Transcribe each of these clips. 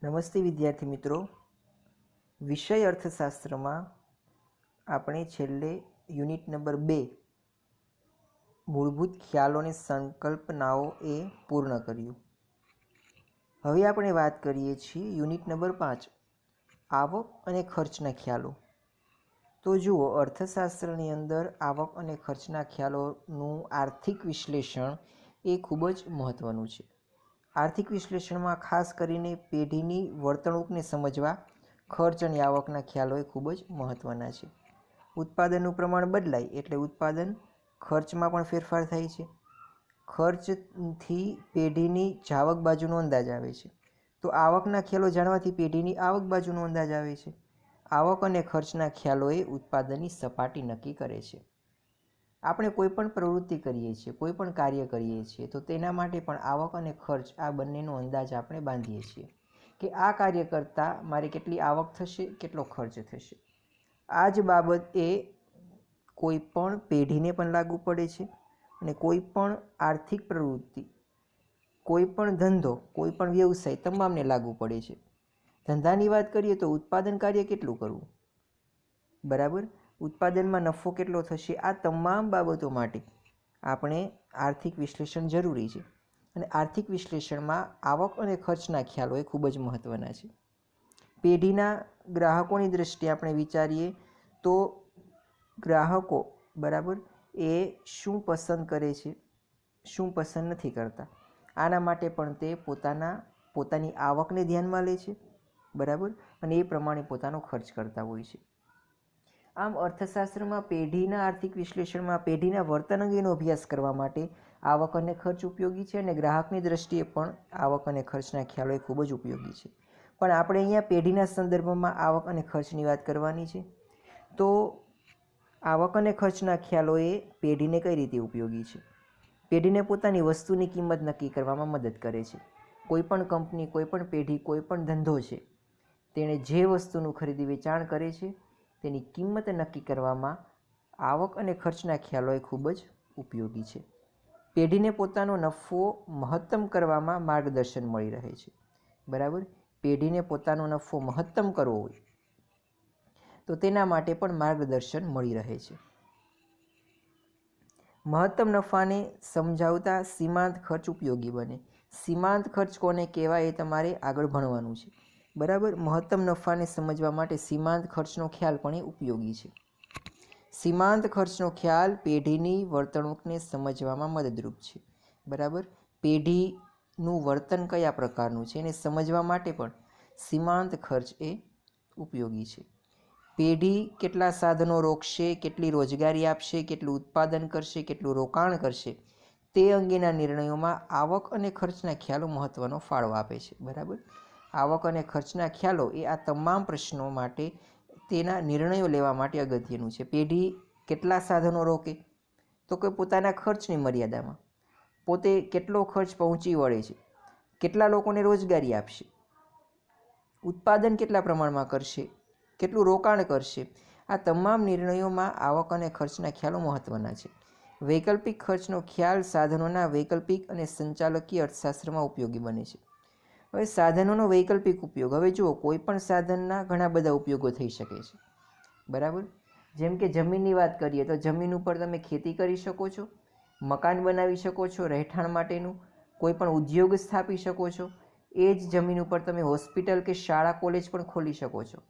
નમસ્તે વિદ્યાર્થી મિત્રો, વિષય અર્થશાસ્ત્રમાં આપણે છેલ્લે યુનિટ નંબર 2 મૂળભૂત ખ્યાલોની સંકલ્પનાઓ એ પૂર્ણ કર્યું. હવે આપણે વાત કરીએ છીએ યુનિટ નંબર 5 આવક અને ખર્ચના ખ્યાલો. તો જુઓ, અર્થશાસ્ત્રની અંદર આવક અને ખર્ચના ખ્યાલોનું આર્થિક વિશ્લેષણ એ ખૂબ જ મહત્ત્વનું છે. આર્થિક વિશ્લેષણમાં ખાસ કરીને પેઢીની વર્તણૂકને સમજવા ખર્ચ અને આવકના ખ્યાલો એ ખૂબ જ મહત્ત્વના છે. ઉત્પાદનનું પ્રમાણ બદલાય એટલે ઉત્પાદન ખર્ચમાં પણ ફેરફાર થાય છે. ખર્ચથી પેઢીની જાવક બાજુનો અંદાજ આવે છે, તો આવકના ખ્યાલો જાણવાથી પેઢીની આવક બાજુનો અંદાજ આવે છે. આવક અને ખર્ચના ખ્યાલોએ ઉત્પાદનની સપાટી નક્કી કરે છે. આપણે કોઈ પણ પ્રવૃત્તિ કરીએ છીએ, કોઈ પણ કાર્ય કરીએ છીએ, તો તેના માટે પણ આવક અને ખર્ચ આ બંનેનો અંદાજ આપણે બાંધીએ છીએ કે આ કાર્ય કરતાં મારે કેટલી આવક થશે, કેટલો ખર્ચ થશે. આ જ બાબત એ કોઈ પણ પેઢીને પણ લાગુ પડે છે અને કોઈ પણ આર્થિક પ્રવૃત્તિ, કોઈ પણ ધંધો, કોઈ પણ વ્યવસાય તમામને લાગુ પડે છે. ધંધાની વાત કરીએ તો ઉત્પાદન કાર્ય કેટલું કરવું, બરાબર, ઉત્પાદનમાં નફો કેટલો થશે, આ તમામ બાબતો માટે આપણે આર્થિક વિશ્લેષણ જરૂરી છે. અને આર્થિક વિશ્લેષણમાં આવક અને ખર્ચના ખ્યાલો એ ખૂબ જ મહત્ત્વના છે. પેઢીના ગ્રાહકોની દૃષ્ટિએ આપણે વિચારીએ તો ગ્રાહકો, બરાબર, એ શું પસંદ કરે છે, શું પસંદ નથી કરતા, આના માટે પણ તે પોતાની આવકને ધ્યાનમાં લે છે, બરાબર, અને એ પ્રમાણે પોતાનો ખર્ચ કરતા હોય છે. આમ અર્થશાસ્ત્રમાં પેઢીના આર્થિક વિશ્લેષણમાં પેઢીના વર્તન અંગેનો અભ્યાસ કરવા માટે આવક અને ખર્ચ ઉપયોગી છે અને ગ્રાહકની દૃષ્ટિએ પણ આવક અને ખર્ચના ખ્યાલો એ ખૂબ જ ઉપયોગી છે. પણ આપણે અહીંયા પેઢીના સંદર્ભમાં આવક અને ખર્ચની વાત કરવાની છે. તો આવક અને ખર્ચના ખ્યાલો એ પેઢીને કઈ રીતે ઉપયોગી છે? પેઢીને પોતાની વસ્તુની કિંમત નક્કી કરવામાં મદદ કરે છે. કોઈ પણ કંપની, કોઈ પણ પેઢી, કોઈ પણ ધંધો છે, તેણે જે વસ્તુનું ખરીદી વેચાણ કરે છે તેની કિંમત નક્કી કરવામાં આવક અને ખર્ચના ખ્યાલો એ ખૂબ જ ઉપયોગી છે. પેઢીને પોતાનો નફો મહત્તમ કરવામાં માર્ગદર્શન મળી રહે છે, બરાબર. પેઢીને પોતાનો નફો મહત્તમ કરવો હોય તો તેના માટે પણ માર્ગદર્શન મળી રહે છે. મહત્તમ નફાને સમજાવતા સીમાંત ખર્ચ ઉપયોગી બને. સીમાંત ખર્ચ કોને કહેવાય એ તમારે આગળ ભણવાનું છે, બરાબર. મહત્તમ નફાને સમજવા માટે સીમાંત ખર્ચનો ખ્યાલ પણ એ ઉપયોગી છે. સીમાંત ખર્ચનો ખ્યાલ પેઢીની વર્તણૂકને સમજવામાં મદદરૂપ છે, બરાબર. પેઢીનું વર્તન કયા પ્રકારનું છે એને સમજવા માટે પણ સીમાંત ખર્ચ એ ઉપયોગી છે. પેઢી કેટલા સાધનો રોકશે, કેટલી રોજગારી આપશે, કેટલું ઉત્પાદન કરશે, કેટલું રોકાણ કરશે, તે અંગેના નિર્ણયોમાં આવક અને ખર્ચના ખ્યાલો મહત્ત્વનો ફાળો આપે છે, બરાબર. આવક અને ખર્ચના ખ્યાલો એ આ તમામ પ્રશ્નો માટે, તેના નિર્ણયો લેવા માટે અગત્યનું છે. પેઢી કેટલા સાધનો રોકે, તો કે પોતાના ખર્ચની મર્યાદામાં પોતે કેટલો ખર્ચ પહોંચી વળે છે, કેટલા લોકોને રોજગારી આપશે, ઉત્પાદન કેટલા પ્રમાણમાં કરશે, કેટલું રોકાણ કરશે, આ તમામ નિર્ણયોમાં આવક અને ખર્ચના ખ્યાલો મહત્ત્વના છે. વૈકલ્પિક ખર્ચનો ખ્યાલ સાધનોના વૈકલ્પિક અને સંચાલકીય અર્થશાસ્ત્રમાં ઉપયોગી બને છે. હવે સાધનોનો વૈકલ્પિક ઉપયોગ, હવે જુઓ, કોઈ પણ સાધનના ઘણા બધા ઉપયોગો થઈ શકે છે, બરાબર. જેમ કે જમીનની વાત કરીએ તો જમીન ઉપર તમે ખેતી કરી શકો છો, મકાન બનાવી શકો છો રહેઠાણ માટેનું, કોઈ પણ ઉદ્યોગ સ્થાપી શકો છો. એ જ જમીન ઉપર તમે હોસ્પિટલ કે શાળા, કોલેજ પણ ખોલી શકો છો.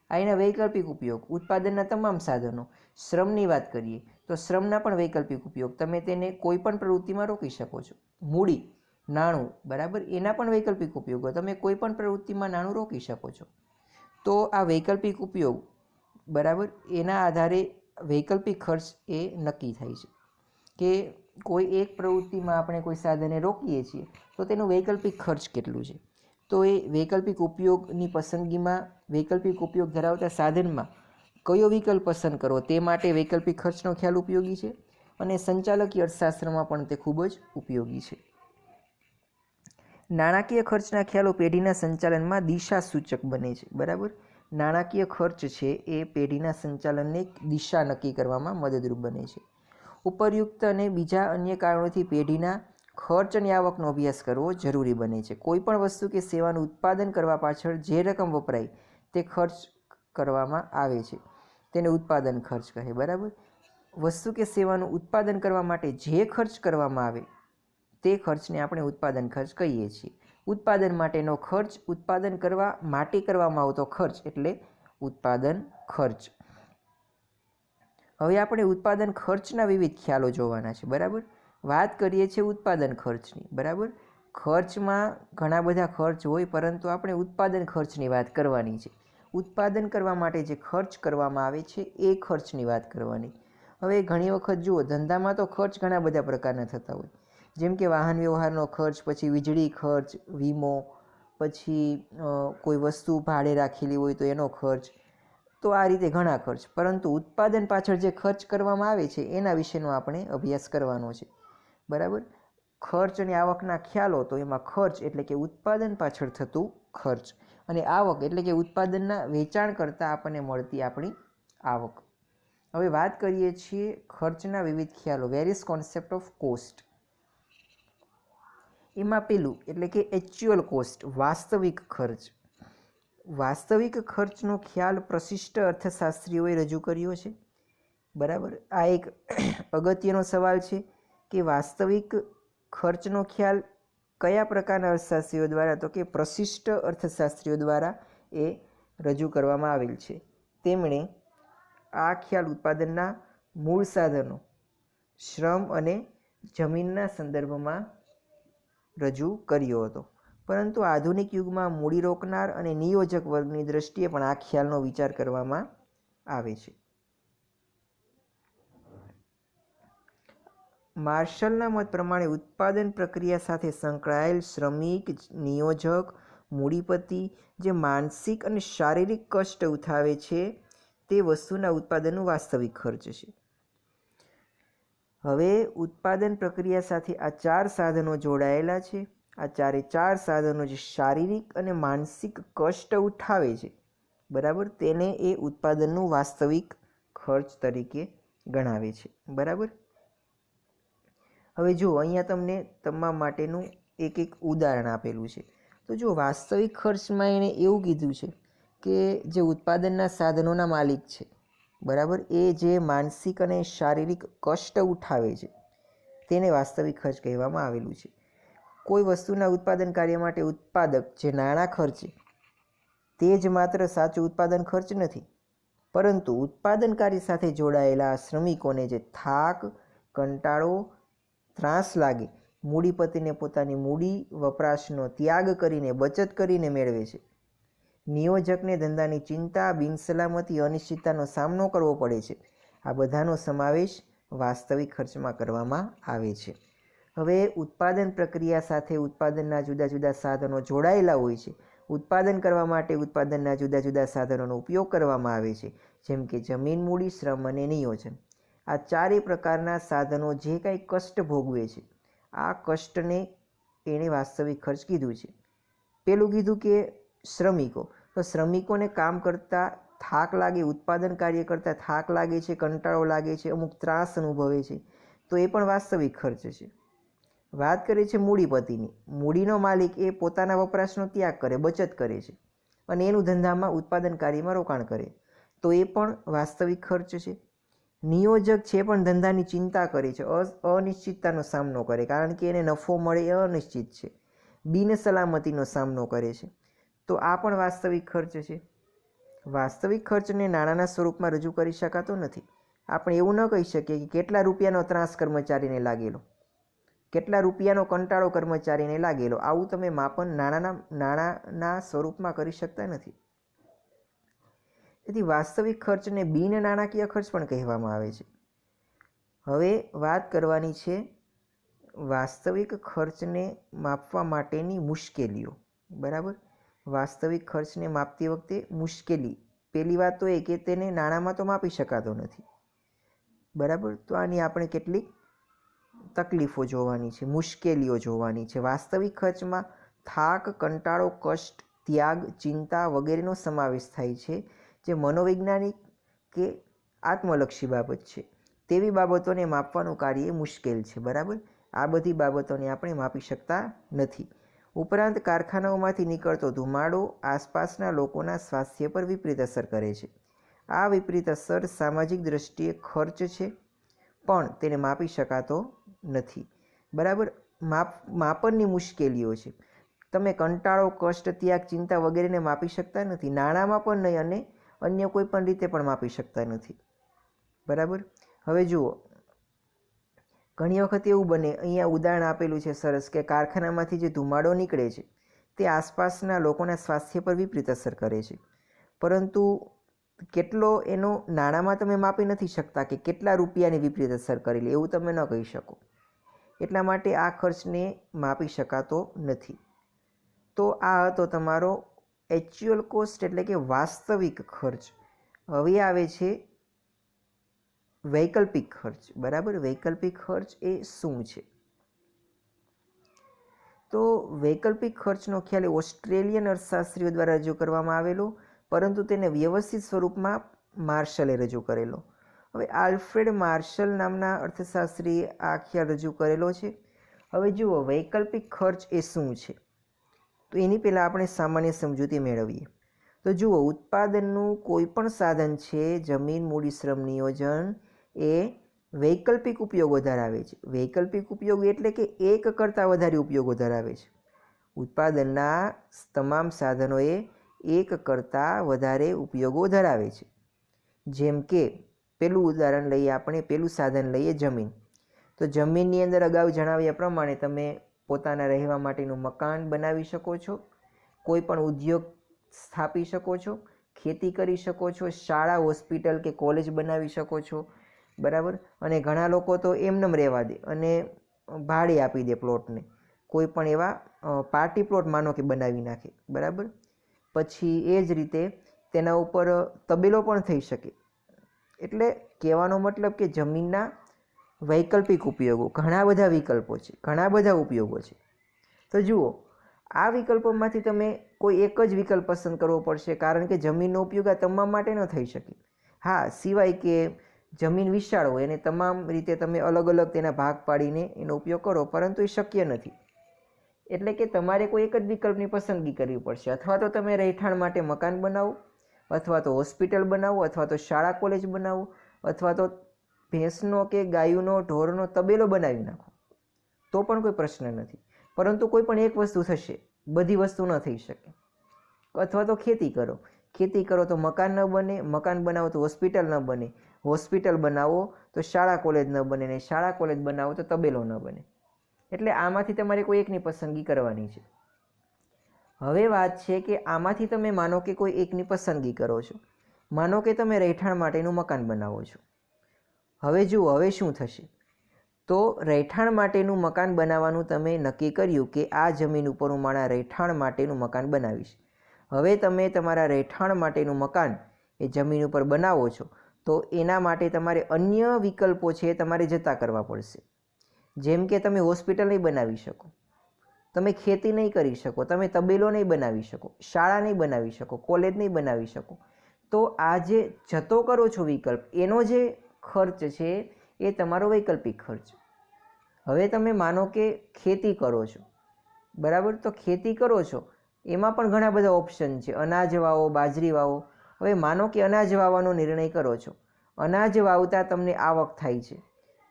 આ એના વૈકલ્પિક ઉપયોગ. ઉત્પાદનના તમામ સાધનો. શ્રમની વાત કરીએ તો શ્રમના પણ વૈકલ્પિક ઉપયોગ, તમે તેને કોઈ પણ પ્રવૃત્તિમાં રોકી શકો છો. મૂડી, નાણું, બરાબર, એના પણ વૈકલ્પિક ઉપયોગો, તમે કોઈ પણ પ્રવૃત્તિમાં નાણું રોકી શકો છો. તો આ વૈકલ્પિક ઉપયોગ, બરાબર, એના આધારે વૈકલ્પિક ખર્ચ એ નક્કી થાય છે કે કોઈ એક પ્રવૃત્તિમાં આપણે કોઈ સાધને રોકીએ છીએ તો તેનું વૈકલ્પિક ખર્ચ કેટલું છે. તો એ વૈકલ્પિક ઉપયોગની પસંદગીમાં વૈકલ્પિક ઉપયોગ ધરાવતા સાધનમાં કયો વિકલ્પ પસંદ કરવો તે માટે વૈકલ્પિક ખર્ચનો ખ્યાલ ઉપયોગી છે. અને સંચાલકીય અર્થશાસ્ત્રમાં પણ તે ખૂબ જ ઉપયોગી છે. નાણાકીય ખર્ચના ખ્યાલો પેઢીના સંચાલનમાં દિશા સૂચક બને છે, બરાબર. નાણાકીય ખર્ચ છે એ પેઢીના સંચાલનને દિશા નક્કી કરવામાં મદદરૂપ બને છે. ઉપરયુક્ત અને બીજા અન્ય કારણોથી પેઢીના ખર્ચ અને આવકનો અભ્યાસ કરવો જરૂરી બને છે. કોઈ પણ વસ્તુ કે સેવાનું ઉત્પાદન કરવા પાછળ જે રકમ વપરાય તે ખર્ચ કરવામાં આવે છે તેને ઉત્પાદન ખર્ચ કહે. બરાબર. વસ્તુ કે સેવાનું ઉત્પાદન કરવા માટે જે ખર્ચ કરવામાં આવે તે ખર્ચને આપણે ઉત્પાદન ખર્ચ કહીએ છીએ. ઉત્પાદન માટેનો ખર્ચ, ઉત્પાદન કરવા માટે કરવામાં આવતો ખર્ચ એટલે ઉત્પાદન ખર્ચ. હવે આપણે ઉત્પાદન ખર્ચના વિવિધ ખ્યાલો જોવાના છે. બરાબર. વાત કરીએ છીએ ઉત્પાદન ખર્ચની. બરાબર. ખર્ચમાં ઘણા બધા ખર્ચ હોય, પરંતુ આપણે ઉત્પાદન ખર્ચની વાત કરવાની છે. ઉત્પાદન કરવા માટે જે ખર્ચ કરવામાં આવે છે એ ખર્ચની વાત કરવાની. હવે ઘણી વખત જુઓ, ધંધામાં તો ખર્ચ ઘણા બધા પ્રકારના થતા હોય, જેમ કે વાહન વ્યવહારનો ખર્ચ, પછી વીજળી ખર્ચ, વીમો, પછી કોઈ વસ્તુ ભાડે રાખેલી હોય તો એનો ખર્ચ. તો આ રીતે ઘણા ખર્ચ, પરંતુ ઉત્પાદન પાછળ જે ખર્ચ કરવામાં આવે છે એના વિશેનો આપણે અભ્યાસ કરવાનો છે. બરાબર. ખર્ચ અને આવકના ખ્યાલો, તો એમાં ખર્ચ એટલે કે ઉત્પાદન પાછળ થતું ખર્ચ, અને આવક એટલે કે ઉત્પાદનના વેચાણ કરતાં આપણને મળતી આપણી આવક. હવે વાત કરીએ છીએ ખર્ચના વિવિધ ખ્યાલો, વેરિયસ કોન્સેપ્ટ ઓફ કોસ્ટ. એમાં પેલું એટલે કે એક્ચ્યુઅલ કોસ્ટ, વાસ્તવિક ખર્ચ. વાસ્તવિક ખર્ચનો ખ્યાલ પ્રશિષ્ટ અર્થશાસ્ત્રીઓએ રજૂ કર્યો છે. બરાબર. આ એક અગત્યનો સવાલ છે કે વાસ્તવિક ખર્ચનો ખ્યાલ કયા પ્રકારના અર્થશાસ્ત્રીઓ દ્વારા, તો કે પ્રશિષ્ટ અર્થશાસ્ત્રીઓ દ્વારા એ રજૂ કરવામાં આવેલ છે. તેમણે આ ખ્યાલ ઉત્પાદનના મૂળ સાધનો, શ્રમ અને જમીનના સંદર્ભમાં રજૂ કર્યો હતો. પરંતુ આધુનિક યુગમાં મૂડી રોકનાર અને નિયોજક વર્ગની દ્રષ્ટિએ પણ આ ખ્યાલનો વિચાર કરવામાં આવે છે. માર્શલના મત પ્રમાણે ઉત્પાદન પ્રક્રિયા સાથે સંકળાયેલ શ્રમિક, નિયોજક, મૂડીપતિ જે માનસિક અને શારીરિક કષ્ટ ઉઠાવે છે તે વસ્તુના ઉત્પાદનનું વાસ્તવિક ખર્ચ છે. હવે ઉત્પાદન પ્રક્રિયા સાથે આ 4 સાધનો જોડાયેલા છે. આ ચાર સાધનો જે શારીરિક અને માનસિક કષ્ટ ઉઠાવે છે, બરાબર, તેને એ ઉત્પાદનનું વાસ્તવિક ખર્ચ તરીકે ગણાવે છે. બરાબર. હવે જુઓ, અહીંયા તમને તમારા માટેનું એક ઉદાહરણ આપેલું છે. તો જો વાસ્તવિક ખર્ચમાં એણે એવું કીધું છે કે જે ઉત્પાદનના સાધનોના માલિક છે, બરાબર, એ જે માનસિક અને શારીરિક કષ્ટ ઉઠાવે છે તેને વાસ્તવિક ખર્ચ કહેવામાં આવેલું છે. કોઈ વસ્તુના ઉત્પાદન કાર્ય માટે ઉત્પાદક જે નાણાં ખર્ચે તે જ માત્ર સાચું ઉત્પાદન ખર્ચ નથી, પરંતુ ઉત્પાદન કાર્ય સાથે જોડાયેલા શ્રમિકોને જે થાક, કંટાળો, ત્રાસ લાગે, મૂડીપતિને પોતાની મૂડી વપરાશનો ત્યાગ કરીને બચત કરીને મેળવે છે, નિયોજકને ધંધાની ચિંતા, બિનસલામતી, અનિશ્ચિતતાનો સામનો કરવો પડે છે, આ બધાનો સમાવેશ વાસ્તવિક ખર્ચમાં કરવામાં આવે છે. હવે ઉત્પાદન પ્રક્રિયા સાથે ઉત્પાદનના જુદા જુદા સાધનો જોડાયેલા હોય છે. ઉત્પાદન કરવા માટે ઉત્પાદનના જુદા જુદા સાધનોનો ઉપયોગ કરવામાં આવે છે, જેમ કે જમીન, મૂડી, શ્રમ અને નિયોજન. આ 4 પ્રકારના સાધનો જે કાંઈ કષ્ટ ભોગવે છે, આ કષ્ટને એણે વાસ્તવિક ખર્ચ કીધું છે. પેલું કીધું કે શ્રમિકો, તો શ્રમિકોને કામ કરતાં થાક લાગે, ઉત્પાદન કાર્ય કરતાં થાક લાગે છે, કંટાળો લાગે છે, અમુક ત્રાસ અનુભવે છે, તો એ પણ વાસ્તવિક ખર્ચ છે. વાત કરીએ છીએ મૂડીપતિની. મૂડીનો માલિક એ પોતાના વપરાશનો ત્યાગ કરે, બચત કરે છે અને એનું ધંધામાં ઉત્પાદન કાર્યમાં રોકાણ કરે, તો એ પણ વાસ્તવિક ખર્ચ છે. નિયોજક છે પણ ધંધાની ચિંતા કરે છે, અનિશ્ચિતતાનો સામનો કરે, કારણ કે એને નફો મળે એ અનિશ્ચિત છે, બિનસલામતીનો સામનો કરે છે, તો આ પણ વાસ્તવિક ખર્ચ છે. વાસ્તવિક ખર્ચને નાણાંના સ્વરૂપમાં રજૂ કરી શકાતો નથી. આપણે એવું ન કહી શકીએ કે કેટલા રૂપિયાનો ત્રાસ કર્મચારીને લાગેલો, કેટલા રૂપિયાનો કંટાળો કર્મચારીને લાગેલો, આવું તમે માપન નાણાંના સ્વરૂપમાં કરી શકતા નથી. તેથી વાસ્તવિક ખર્ચને બિન નાણાકીય ખર્ચ પણ કહેવામાં આવે છે. હવે વાત કરવાની છે વાસ્તવિક ખર્ચને માપવા માટેની મુશ્કેલીઓ. બરાબર. વાસ્તવિક ખર્ચને માપતી વખતે મુશ્કેલી, પહેલી વાત તો એ કે તેને નાણાંમાં તો માપી શકાતો નથી. બરાબર. તો આની આપણે કેટલીક તકલીફો જોવાની છે, મુશ્કેલીઓ જોવાની છે. વાસ્તવિક ખર્ચમાં થાક, કંટાળો, કષ્ટ, ત્યાગ, ચિંતા વગેરેનો સમાવેશ થાય છે, જે મનોવૈજ્ઞાનિક કે આત્મલક્ષી બાબત છે. તેવી બાબતોને માપવાનું કાર્ય મુશ્કેલ છે. બરાબર. આ બધી બાબતોને આપણે માપી શકતા નથી. ઉપરાંત કારખાનાઓમાંથી નીકળતો ધુમાડો આસપાસના લોકોના સ્વાસ્થ્ય પર વિપરીત અસર કરે છે. આ વિપરીત અસર સામાજિક દ્રષ્ટિએ ખર્ચ છે, પણ તેને માપી શકાતો નથી. બરાબર. માપનની મુશ્કેલીઓ છે. તમે કંટાળો, કષ્ટ, ત્યાગ, ચિંતા વગેરેને માપી શકતા નથી. નાણાંમાં પણ નહીં અને અન્ય કોઈ પણ રીતે પણ માપી શકતા નથી. બરાબર. હવે જુઓ, ઘણી વખત એવું બને, અહીંયા ઉદાહરણ આપેલું છે સરસ, કે કારખાનામાંથી જે ધુમાડો નીકળે છે તે આસપાસના લોકોના સ્વાસ્થ્ય પર વિપરીત અસર કરે છે, પરંતુ કેટલો એનો નાણાંમાં તમે માપી નથી શકતા કે કેટલા રૂપિયાની વિપરીત અસર કરેલી, એવું તમે ન કહી શકો. એટલા માટે આ ખર્ચને માપી શકાતો નથી. તો આ હતો તમારો એક્ચ્યુઅલ કોસ્ટ એટલે કે વાસ્તવિક ખર્ચ. હવે આવે છે વૈકલ્પિક ખર્ચ. બરાબર. વૈકલ્પિક ખર્ચ એ શું છે? તો વૈકલ્પિક ખર્ચનો ખ્યાલ ઓસ્ટ્રેલિયન અર્થશાસ્ત્રીઓ દ્વારા રજૂ કરવામાં આવેલો, પરંતુ તેને વ્યવસ્થિત સ્વરૂપમાં માર્શલે રજૂ કરેલો. હવે આલ્ફ્રેડ માર્શલ નામના અર્થશાસ્ત્રીએ આ ખ્યાલ રજૂ કરેલો છે. હવે જુઓ, વૈકલ્પિક ખર્ચ એ શું છે? તો એની પહેલાં આપણે સામાન્ય સમજૂતી મેળવીએ. તો જુઓ, ઉત્પાદનનું કોઈ પણ સાધન છે, જમીન, મૂડી, શ્રમ, નિયોજન એ વૈકલ્પિક ઉપયોગો ધરાવે છે. વૈકલ્પિક ઉપયોગ એટલે કે એક કરતાં વધારે ઉપયોગો ધરાવે છે. ઉત્પાદનના તમામ સાધનોએ એક કરતાં વધારે ઉપયોગો ધરાવે છે. જેમ કે પેલું ઉદાહરણ લઈએ આપણે, પેલું સાધન લઈએ જમીન. તો જમીનની અંદર અગાઉ જણાવ્યા પ્રમાણે તમે પોતાના રહેવા માટેનું મકાન બનાવી શકો છો, કોઈ પણ ઉદ્યોગ સ્થાપી શકો છો, ખેતી કરી શકો છો, શાળા, હોસ્પિટલ કે કોલેજ બનાવી શકો છો. બરાબર. અને ઘણા લોકો તો એમનેમ રહેવા દે અને ભાડે આપી દે પ્લોટને, કોઈ પણ એવા પાર્ટી પ્લોટ માનો કે બનાવી નાખે. બરાબર. પછી એ જ રીતે તેના ઉપર તબેલો પણ થઈ શકે. એટલે કહેવાનો મતલબ કે જમીનના વૈકલ્પિક ઉપયોગો, ઘણા બધા વિકલ્પો છે, ઘણા બધા ઉપયોગો છે. તો જુઓ, આ વિકલ્પોમાંથી તમે કોઈ એક જ વિકલ્પ પસંદ કરવો પડશે, કારણ કે જમીનનો ઉપયોગ આ તમામ માટે ન થઈ શકે. હા, સિવાય કે જમીન વિશાળ હોય અને તમામ રીતે તમે અલગ અલગ તેના ભાગ પાડીને એનો ઉપયોગ કરો, પરંતુ એ શક્ય નથી. એટલે કે તમારે કોઈ એક જ વિકલ્પની પસંદગી કરવી પડશે. અથવા તો તમે રહેઠાણ માટે મકાન બનાવો, અથવા તો હોસ્પિટલ બનાવો, અથવા તો શાળા કોલેજ બનાવો, અથવા તો ભેંસનો કે ગાયોનો, ઢોરનો તબેલો બનાવી નાખો, તો પણ કોઈ પ્રશ્ન નથી. પરંતુ કોઈ પણ એક વસ્તુ થશે, બધી વસ્તુ ન થઈ શકે. અથવા તો ખેતી કરો, ખેતી કરો તો મકાન ન બને, મકાન બનાવો તો હોસ્પિટલ ન બને, હોસ્પિટલ બનાવો તો શાળા કોલેજ ન બને, ને શાળા કોલેજ બનાવો તો તબેલો ન બને. એટલે આમાંથી તમારે કોઈ એકની પસંદગી કરવાની છે. હવે વાત છે કે આમાંથી તમે માનો કે કોઈ એકની પસંદગી કરો છો. માનો કે તમે રહેઠાણ માટેનું મકાન બનાવો છો. હવે જુઓ, હવે શું થશે? તો રહેઠાણ માટેનું મકાન બનાવવાનું તમે નક્કી કર્યું કે આ જમીન ઉપર હું મારા રહેઠાણ માટેનું મકાન બનાવીશ. હવે તમે તમારા રહેઠાણ માટેનું મકાન એ જમીન ઉપર બનાવો છો, તો એના માટે તમારે અન્ય વિકલ્પો છે તમારે જતા કરવા પડશે. જેમ કે તમે હોસ્પિટલ નહીં બનાવી શકો, તમે ખેતી નહીં કરી શકો, તમે તબેલો નહીં બનાવી શકો, શાળા નહીં બનાવી શકો, કોલેજ નહીં બનાવી શકો. તો આ જે જતો કરો છો વિકલ્પ, એનો જે ખર્ચ છે એ તમારો વૈકલ્પિક ખર્ચ. હવે તમે માનો કે ખેતી કરો છો. બરાબર. તો ખેતી કરો છો, એમાં પણ ઘણા બધા ઓપ્શન છે. અનાજ વાવો, બાજરી વાવો. હવે માનો કે અનાજ વાવવાનો નિર્ણય કરો છો. અનાજ વાવતા તમને આવક થાય છે,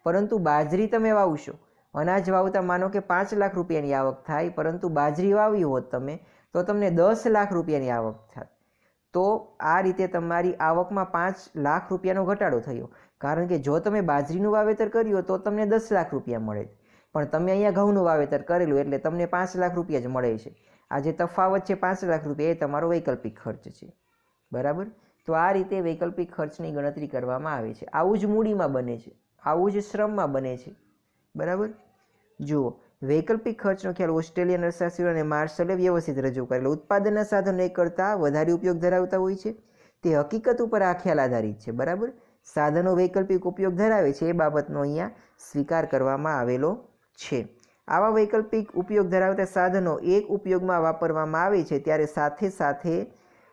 પરંતુ બાજરી તમે વાવશો. અનાજ વાવતા માનો કે 5 લાખ રૂપિયાની આવક થાય, પરંતુ બાજરી વાવી હોત તમે તો તમને 10 લાખ રૂપિયાની આવક થાય. તો આ રીતે તમારી આવકમાં 5 લાખ રૂપિયાનો ઘટાડો થયો, કારણ કે જો તમે બાજરીનું વાવેતર કર્યું તો તમને 10 લાખ રૂપિયા મળે, પણ તમે અહીંયા ઘઉંનું વાવેતર કરેલું એટલે તમને 5 લાખ રૂપિયા જ મળે છે. આ જે તફાવત છે 5 લાખ રૂપિયા, એ તમારો વૈકલ્પિક ખર્ચ છે. બરાબર. તો આ રીતે વૈકલ્પિક ખર્ચની ગણતરી કરવામાં આવે છે. આવું જ મૂડીમાં બને છે, આવું જ શ્રમમાં બને છે. બરાબર. જુઓ, વૈકલ્પિક ખર્ચનો ખ્યાલ ઓસ્ટ્રેલિયન અર્થશાસ્ત્રીઓ અને માર્શલે વ્યવસ્થિત રજૂ કરેલો. ઉત્પાદનના સાધનો એક કરતાં વધારે ઉપયોગ ધરાવતા હોય છે, તે હકીકત ઉપર આ ખ્યાલ આધારિત છે. બરાબર. સાધનો વૈકલ્પિક ઉપયોગ ધરાવે છે એ બાબતનો અહીંયા સ્વીકાર કરવામાં આવેલો છે. આવા વૈકલ્પિક ઉપયોગ ધરાવતા સાધનો એક ઉપયોગમાં વાપરવામાં આવે છે ત્યારે સાથે સાથે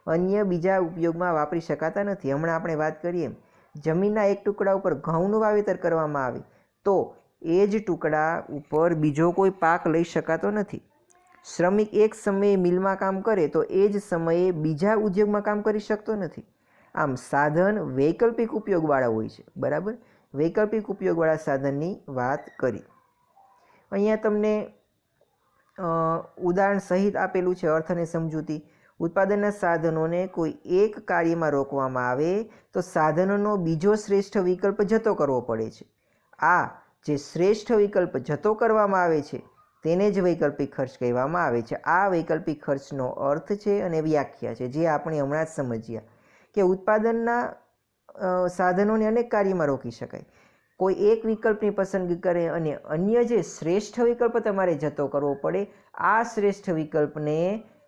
અન્ય બીજા ઉપયોગમાં વાપરી શકાતા નથી. હમણાં આપણે વાત કરીએ, જમીનના એક ટુકડા ઉપર ઘઉંનું વાવેતર કરવામાં આવે તો એ જ ટુકડા ઉપર બીજો કોઈ પાક લઈ શકાતો નથી. શ્રમિક એક સમયે મિલમાં કામ કરે તો એ જ સમયે બીજા ઉદ્યોગમાં કામ કરી શકતો નથી. આમ સાધન વૈકલ્પિક ઉપયોગવાળા હોય છે. બરાબર, વૈકલ્પિક ઉપયોગવાળા સાધનની વાત કરી. અહીંયા તમને ઉદાહરણ સહિત આપેલું છે અર્થ અને સમજૂતી. ઉત્પાદનના સાધનોને કોઈ એક કાર્યમાં રોકવામાં આવે તો સાધનોનો બીજો શ્રેષ્ઠ વિકલ્પ જતો કરવો પડે છે. આ જે શ્રેષ્ઠ વિકલ્પ જતો કરવામાં આવે છે તેને જ વૈકલ્પિક ખર્ચ કહેવામાં આવે છે. આ વૈકલ્પિક ખર્ચનો અર્થ છે અને વ્યાખ્યા છે જે આપણે હમણાં જ સમજ્યા કે ઉત્પાદનના સાધનોને અનેક કાર્યમાં રોકી શકાય. કોઈ એક વિકલ્પની પસંદગી કરે અને અન્ય જે શ્રેષ્ઠ વિકલ્પ તમારે જતો કરવો પડે, આ શ્રેષ્ઠ વિકલ્પને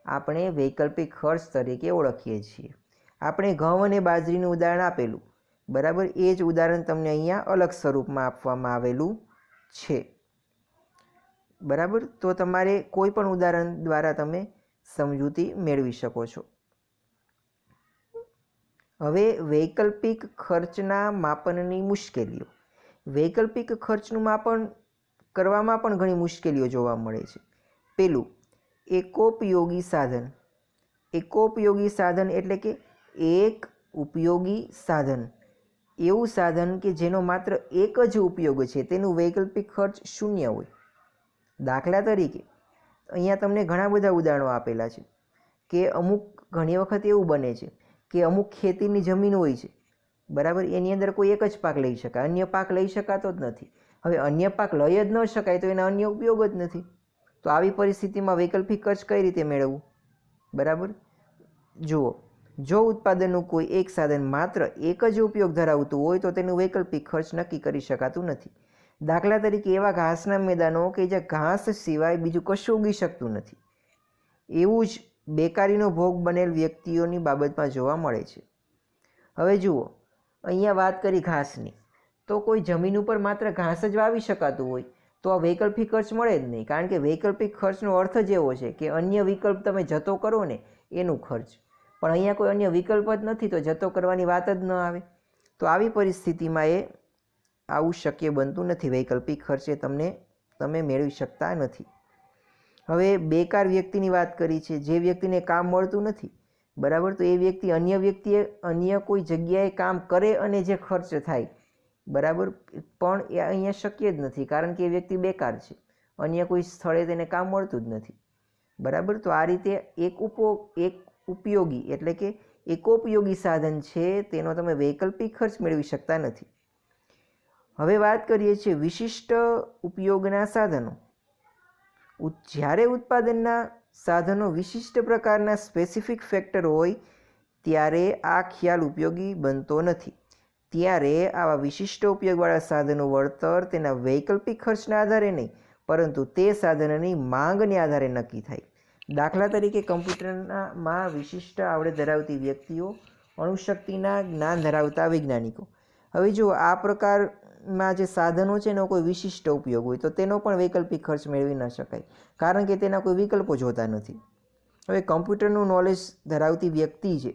આપણે વૈકલ્પિક ખર્ચ તરીકે ઓળખીએ છીએ. આપણે ઘઉં અને બાજરીનું ઉદાહરણ આપેલું. બરાબર, એ જ ઉદાહરણ તમને અહીંયા અલગ સ્વરૂપમાં આપવામાં આવેલું છે. બરાબર, તો તમારે કોઈ પણ ઉદાહરણ દ્વારા તમે સમજૂતી મેળવી શકો છો. હવે વૈકલ્પિક ખર્ચના માપનની મુશ્કેલીઓ. વૈકલ્પિક ખર્ચનું માપન કરવામાં પણ ઘણી મુશ્કેલીઓ જોવા મળે છે. પેલું, એકોપયોગી સાધન. એકોપયોગી સાધન એટલે કે એક ઉપયોગી સાધન. એવું સાધન કે જેનો માત્ર એક જ ઉપયોગ છે તેનું વૈકલ્પિક ખર્ચ શૂન્ય હોય. દાખલા તરીકે અહીંયા તમને ઘણા બધા ઉદાહરણો આપેલા છે કે અમુક ઘણી વખત એવું બને છે કે અમુક ખેતીની જમીન હોય છે. બરાબર, એની અંદર કોઈ એક જ પાક લઈ શકાય, અન્ય પાક લઈ શકાતો જ નથી. હવે અન્ય પાક લઈ જ ન શકાય તો એના અન્ય ઉપયોગ જ નથી. તો આવી પરિસ્થિતિમાં વૈકલ્પિક ખર્ચ કઈ રીતે મેળવવું? બરાબર, જુઓ, જો ઉત્પાદનનું કોઈ એક સાધન માત્ર એક જ ઉપયોગ ધરાવતું હોય તો તેનું વૈકલ્પિક ખર્ચ નક્કી કરી શકાતું નથી. દાખલા તરીકે એવા ઘાસના મેદાનો કે જ્યાં ઘાસ સિવાય બીજું કશું ઉગી શકતું નથી. એવું જ બેકારીનો ભોગ બનેલ વ્યક્તિઓની બાબતમાં જોવા મળે છે. હવે જુઓ, અહીંયા વાત કરી ઘાસની, તો કોઈ જમીન ઉપર માત્ર ઘાસ જ વાવી શકાતું હોય તો આ વૈકલ્પિક ખર્ચ મળે જ નહીં, કારણ કે વૈકલ્પિક ખર્ચનો અર્થ જ એવો છે કે અન્ય વિકલ્પ તમે જતો કરો ને એનું ખર્ચ. પણ અહીંયા કોઈ અન્ય વિકલ્પ જ નથી તો જતો કરવાની વાત જ ન આવે. તો આવી પરિસ્થિતિમાં આવું શક્ય બનતું નથી. વૈકલ્પિક ખર્ચે તમે મેળવી શકતા નથી. હવે બેકાર વ્યક્તિની વાત કરી છે, જે વ્યક્તિને કામ મળતું નથી. બરાબર, તો એ વ્યક્તિ અન્ય કોઈ જગ્યાએ કામ કરે અને જે ખર્ચ થાય, બરાબર, પણ એ અહીંયા શક્ય જ નથી કારણ કે એ વ્યક્તિ બેકાર છે. અન્ય કોઈ સ્થળે તેને કામ મળતું જ નથી. બરાબર, તો આ રીતે એક ઉપયોગી એટલે કે એકોપયોગી સાધન છે તેનો તમે વૈકલ્પિક ખર્ચ મેળવી શકતા નથી. હવે વાત કરીએ છીએ વિશિષ્ટ ઉપયોગના સાધનો. જ્યારે ઉત્પાદનના સાધનો વિશિષ્ટ પ્રકારના સ્પેસિફિક ફેક્ટર હોય ત્યારે આ ખ્યાલ ઉપયોગી બનતો નથી. ત્યારે આવા વિશિષ્ટ ઉપયોગવાળા સાધનો વળતર તેના વૈકલ્પિક ખર્ચના આધારે નહીં પરંતુ તે સાધનની માંગને આધારે નક્કી થાય. દાખલા તરીકે કમ્પ્યુટરમાં વિશિષ્ટ આવડત ધરાવતી વ્યક્તિઓ, અણુશક્તિના જ્ઞાન ધરાવતા વૈજ્ઞાનિકો. હવે જો આ પ્રકારમાં જે સાધનો છે એનો કોઈ વિશિષ્ટ ઉપયોગ હોય તો તેનો પણ વૈકલ્પિક ખર્ચ મેળવી ન શકાય કારણ કે તેના કોઈ વિકલ્પો જોતા નથી. હવે કમ્પ્યુટરનું નોલેજ ધરાવતી વ્યક્તિ છે,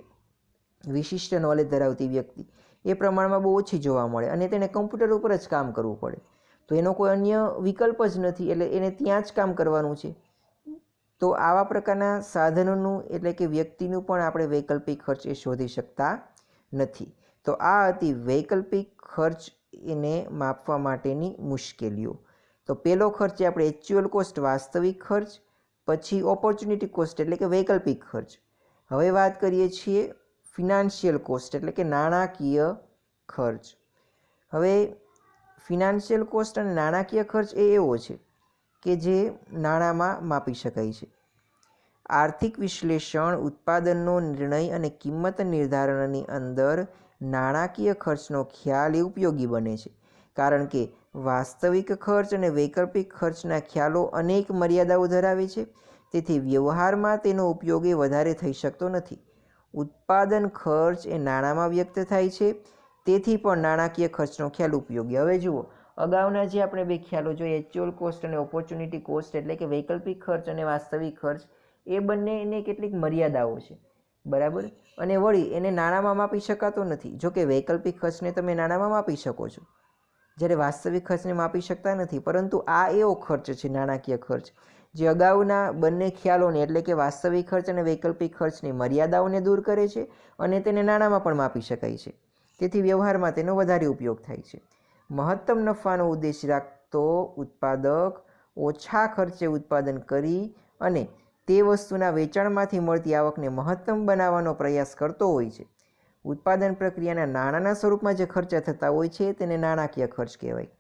વિશિષ્ટ નોલેજ ધરાવતી વ્યક્તિ, એ પ્રમાણમાં બહુ ઓછી જોવા મળે અને તેને કમ્પ્યુટર ઉપર જ કામ કરવું પડે. તો એનો કોઈ અન્ય વિકલ્પ જ નથી એટલે એને ત્યાં જ કામ કરવાનું છે. તો આવા પ્રકારના સાધનોનું એટલે કે વ્યક્તિનું પણ આપણે વૈકલ્પિક ખર્ચ એ શોધી શકતા નથી. તો આ હતી વૈકલ્પિક ખર્ચ એને માપવા માટેની મુશ્કેલીઓ. તો પહેલો ખર્ચ આપણે એક્ચ્યુઅલ કોસ્ટ વાસ્તવિક ખર્ચ, પછી ઓપોર્ચ્યુનિટી કોસ્ટ એટલે કે વૈકલ્પિક ખર્ચ. હવે વાત કરીએ છીએ ફિનાન્શિયલ કોસ્ટ એટલે કે નાણાકીય ખર્ચ. હવે ફિનાન્શિયલ કોસ્ટ અને નાણાકીય ખર્ચ એ એવો છે કે જે નાણાંમાં માપી શકાય છે. આર્થિક વિશ્લેષણ, ઉત્પાદનનો નિર્ણય અને કિંમત નિર્ધારણની અંદર નાણાકીય ખર્ચનો ખ્યાલ એ ઉપયોગી બને છે કારણ કે વાસ્તવિક ખર્ચ અને વૈકલ્પિક ખર્ચના ખ્યાલો અનેક મર્યાદાઓ ધરાવે છે. તેથી વ્યવહારમાં તેનો ઉપયોગ એ વધારે થઈ શકતો નથી. ઉત્પાદન ખર્ચ એ નાણાંમાં વ્યક્ત થાય છે, તેથી પણ નાણાકીય ખર્ચનો ખ્યાલ ઉપયોગી. હવે જુઓ, અગાઉના જે આપણે બે ખ્યાલો જોઈએ, એક્ચ્યુઅલ કોસ્ટ અને ઓપોર્ચ્યુનિટી કોસ્ટ એટલે કે વૈકલ્પિક ખર્ચ અને વાસ્તવિક ખર્ચ, એ બંનેને કેટલીક મર્યાદાઓ છે. બરાબર, અને વળી એને નાણાંમાં માપી શકાતો નથી. જો કે વૈકલ્પિક ખર્ચને તમે નાણાંમાં માપી શકો છો. જ્યારે વાસ્તવિક ખર્ચને માપી શકતા નથી. પરંતુ આ એવો ખર્ચ છે, નાણાકીય ખર્ચ, જે અગાઉના બંને ખ્યાલોને એટલે કે વાસ્તવિક ખર્ચ અને વૈકલ્પિક ખર્ચની મર્યાદાઓને દૂર કરે છે અને તેને નાણાંમાં પણ માપી શકાય છે. તેથી વ્યવહારમાં તેનો વધારે ઉપયોગ થાય છે. મહત્તમ નફાનો ઉદ્દેશ રાખતો ઉત્પાદક ઓછા ખર્ચે ઉત્પાદન કરી અને તે વસ્તુના વેચાણમાંથી મળતી આવકને મહત્તમ બનાવવાનો પ્રયાસ કરતો હોય છે. ઉત્પાદન પ્રક્રિયાના નાણાંના સ્વરૂપમાં જે ખર્ચા થતા હોય છે તેને નાણાકીય ખર્ચ કહેવાય.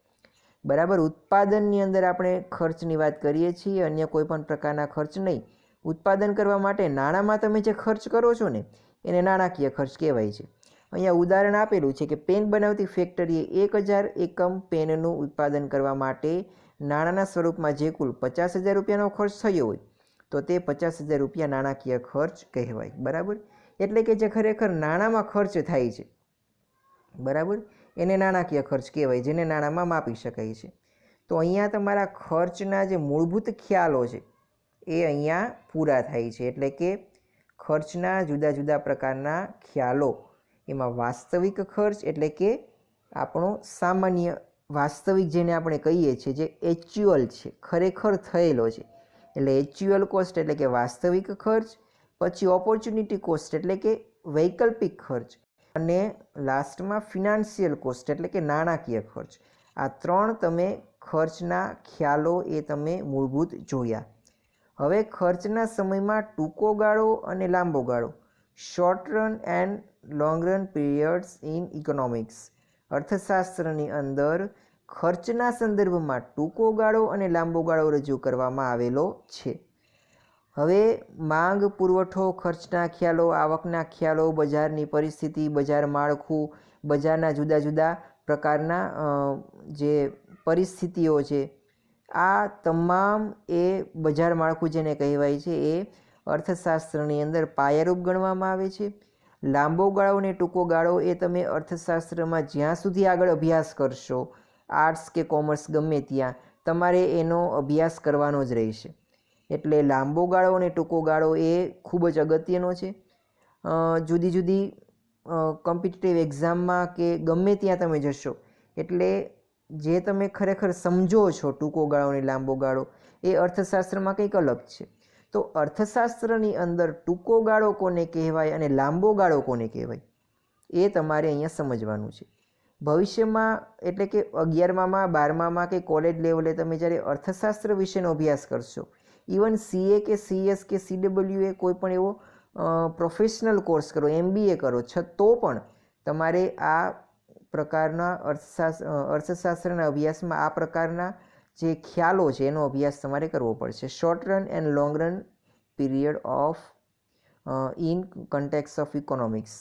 બરાબર. ઉત્પાદનની અંદર આપણે ખર્ચની વાત કરીએ છીએ, અન્ય કોઈ પણ પ્રકારના ખર્ચ નહીં. ઉત્પાદન કરવા માટે નાણાંમાં તમે જે ખર્ચ કરો છો ને એને નાણાકીય ખર્ચ કહેવાય છે. અહીંયા ઉદાહરણ આપેલું છે કે પેન બનાવતી ફેક્ટરીએ 1000 એકમ પેનનું ઉત્પાદન કરવા માટે નાણાંના સ્વરૂપમાં જે કુલ 50,000 રૂપિયાનો ખર્ચ થયો હોય તો તે 50,000 રૂપિયા નાણાકીય ખર્ચ કહેવાય. બરાબર. એટલે કે જે ખરેખર નાણાંમાં ખર્ચ થાય છે, બરાબર, એને નાણાકીય ખર્ચ કહેવાય, જેને નાણાંમાં માપી શકાય છે. તો અહીંયા તમારા ખર્ચના જે મૂળભૂત ખ્યાલો છે એ અહીંયા પૂરા થાય છે. એટલે કે ખર્ચના જુદા જુદા પ્રકારના ખ્યાલો, એમાં વાસ્તવિક ખર્ચ એટલે કે આપણો સામાન્ય વાસ્તવિક જેને આપણે કહીએ છીએ, જે એક્ચ્યુઅલ છે, ખરેખર થયેલો છે, એટલે એક્ચ્યુઅલ કોસ્ટ એટલે કે વાસ્તવિક ખર્ચ. પછી ઓપોર્ચ્યુનિટી કોસ્ટ એટલે કે વૈકલ્પિક ખર્ચ, અને લાસ્ટમાં ફિનાન્શિયલ કોસ્ટ એટલે કે નાણાકીય ખર્ચ. આ ત્રણ તમે ખર્ચના ખ્યાલો એ તમે મૂળભૂત જોયા. હવે ખર્ચના સમયમાં ટૂંકો ગાળો અને લાંબો ગાળો, short run and long run periods in economics. અર્થશાસ્ત્રની અંદર ખર્ચના સંદર્ભમાં ટૂંકો ગાળો અને લાંબો ગાળો રજૂ કરવામાં આવેલો છે. હવે માંગ, પુરવઠો, ખર્ચના ખ્યાલો, આવકના ખ્યાલો, બજારની પરિસ્થિતિ, બજાર માળખું, બજારના જુદા જુદા પ્રકારના જે પરિસ્થિતિઓ છે, આ તમામ એ બજાર માળખું જેને કહેવાય છે એ અર્થશાસ્ત્રની અંદર પાયારૂપ ગણવામાં આવે છે. લાંબો ગાળો અને ટૂંકો ગાળો એ તમે અર્થશાસ્ત્રમાં જ્યાં સુધી આગળ અભ્યાસ કરશો, આર્ટ્સ કે કોમર્સ ગમે ત્યાં, તમારે એનો અભ્યાસ કરવાનો જ રહેશે. એટલે લાંબો ગાળો અને ટૂંકો ગાળો એ ખૂબ જ અગત્યનો છે. જુદી જુદી કોમ્પિટિટિવ એક્ઝામમાં કે ગમે ત્યાં તમે જશો એટલે જે તમે ખરેખર સમજો છો ટૂંકો ગાળો અને લાંબો ગાળો, એ અર્થશાસ્ત્રમાં કંઈક અલગ છે. તો અર્થશાસ્ત્રની અંદર ટૂંકો ગાળો કોને કહેવાય અને લાંબો ગાળો કોને કહેવાય એ તમારે અહીંયા સમજવાનું છે. ભવિષ્યમાં એટલે કે 11મામાં, 12મામાં કે કોલેજ લેવલે તમે જ્યારે અર્થશાસ્ત્ર વિશેનો અભ્યાસ કરશો, ઇવન CA કે CS કે CWA કોઈ પણ એવો પ્રોફેશનલ કોર્સ કરો, MBA કરો તો પણ તમારે આ પ્રકારના અર્થશાસ્ત્રના અભ્યાસમાં આ પ્રકારના જે ખ્યાલો છે એનો અભ્યાસ તમારે કરવો પડશે. Short run and long run period of in કન્ટેક્સ of economics.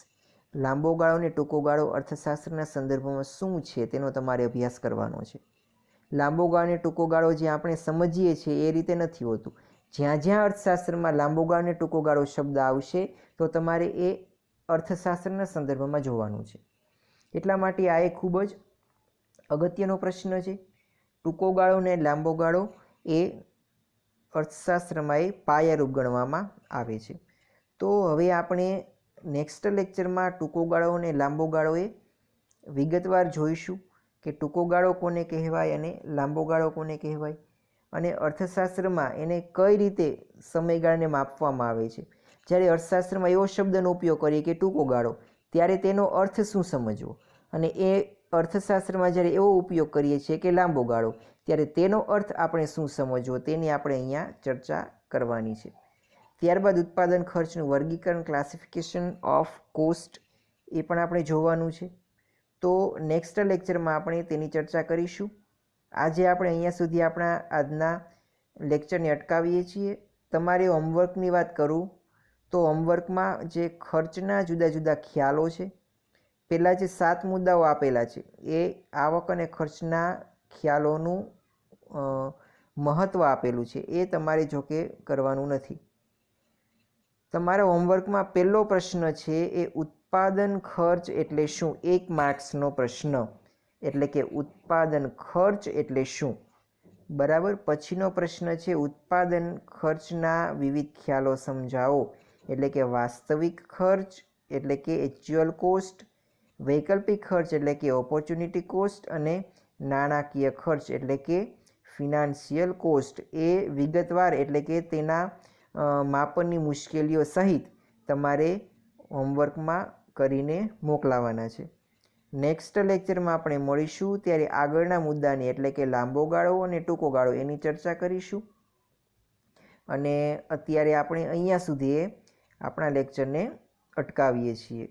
લાંબો ગાળો અને ટૂંકો ગાળો અર્થશાસ્ત્રના સંદર્ભમાં શું છે તેનો તમારે અભ્યાસ કરવાનો છે. લાંબો ગાળો અને ટૂંકો ગાળો જે આપણે સમજીએ છીએ એ રીતે નથી હોતું. જ્યાં જ્યાં અર્થશાસ્ત્રમાં લાંબો ગાળો અને ટૂંકો ગાળો શબ્દ આવશે તો તમારે એ અર્થશાસ્ત્રના સંદર્ભમાં જોવાનું છે. એટલા માટે આ એક ખૂબ જ અગત્યનો પ્રશ્ન છે. ટૂંકો ગાળો અને લાંબો ગાળો એ અર્થશાસ્ત્રમાં એ પાયારૂપ ગણવામાં આવે છે. તો હવે આપણે નેક્સ્ટ લેક્ચરમાં ટૂંકો ગાળો અને લાંબો ગાળો એ વિગતવાર જોઈશું કે ટૂંકો ગાળો કોને કહેવાય અને લાંબો ગાળો કોને કહેવાય, અને અર્થશાસ્ત્રમાં એને કઈ રીતે સમયગાળાને માપવામાં આવે છે. જ્યારે અર્થશાસ્ત્રમાં એવો શબ્દનો ઉપયોગ કરીએ કે ટૂંકો ગાળો, ત્યારે તેનો અર્થ શું સમજવો, અને એ અર્થશાસ્ત્રમાં જ્યારે એવો ઉપયોગ કરીએ છીએ કે લાંબો ગાળો, ત્યારે તેનો અર્થ આપણે શું સમજવો તેની આપણે અહીંયા ચર્ચા કરવાની છે. ત્યારબાદ ઉત્પાદન ખર્ચનું વર્ગીકરણ, ક્લાસિફિકેશન ઓફ કોસ્ટ, એ પણ આપણે જોવાનું છે. તો નેક્સ્ટ લેક્ચરમાં આપણે તેની ચર્ચા કરીશું. આજે આપણે અહીંયા સુધી આપણા આજના લેક્ચરને અટકાવીએ છીએ. તમારે હોમવર્કની વાત કરું તો હોમવર્કમાં જે ખર્ચના જુદા જુદા ખ્યાલો છે, પહેલાં જે 7 મુદ્દાઓ આપેલા છે એ આવક અને ખર્ચના ખ્યાલોનું મહત્ત્વ આપેલું છે, એ તમારે જોકે કરવાનું નથી. તમારા હોમવર્કમાં પહેલો પ્રશ્ન છે એ ઉત્પાદન ખર્ચ એટલે શું, 1 માર્ક્સનો પ્રશ્ન, એટલે કે ઉત્પાદન ખર્ચ એટલે શું. બરાબર. પછીનો પ્રશ્ન છે ઉત્પાદન ખર્ચના વિવિધ ખ્યાલો સમજાવો, એટલે કે વાસ્તવિક ખર્ચ એટલે કે એક્ચ્યુઅલ કોસ્ટ, વૈકલ્પિક ખર્ચ એટલે કે ઓપોર્ચ્યુનિટી કોસ્ટ, અને નાણાકીય ખર્ચ એટલે કે ફિનાન્શિયલ કોસ્ટ એ વિગતવાર એટલે કે તેના માપનની મુશ્કેલીઓ સહિત તમારે હોમવર્કમાં કરીને મોકલાવાના છે. નેક્સ્ટ લેક્ચરમાં આપણે મળીશું ત્યારે આગળના મુદ્દાની એટલે કે લાંબો ગાળો અને ટૂંકો ગાળો એની ચર્ચા કરીશું. અને અત્યારે આપણે અહીંયા સુધી આપણા લેક્ચરને અટકાવીએ છીએ.